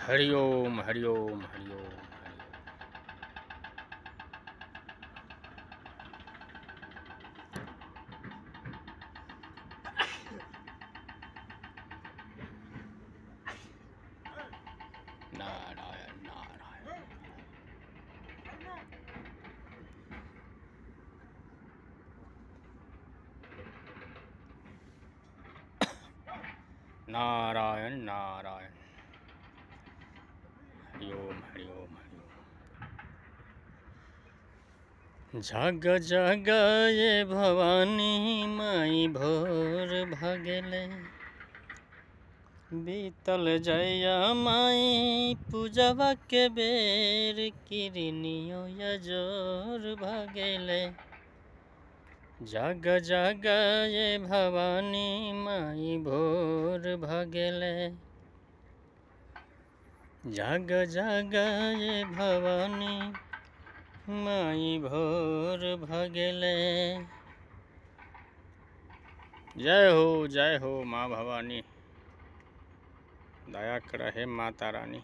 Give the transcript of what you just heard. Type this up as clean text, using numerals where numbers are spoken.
हरिओम हरिओम हरिओम। नारायण नारायण नारायण नारायण हरिओम हरिओम हरिओम। जाग जाग ये भवानी माई भोर भगले, बीतल जया माई पूजवा के बेर, किरनियो यजोर भगले। जाग जाग ये भवानी माई भोर भगले, जाग जाग ये भवानी माई भोर भगले। जय हो माँ भवानी, दया कर हे माता रानी।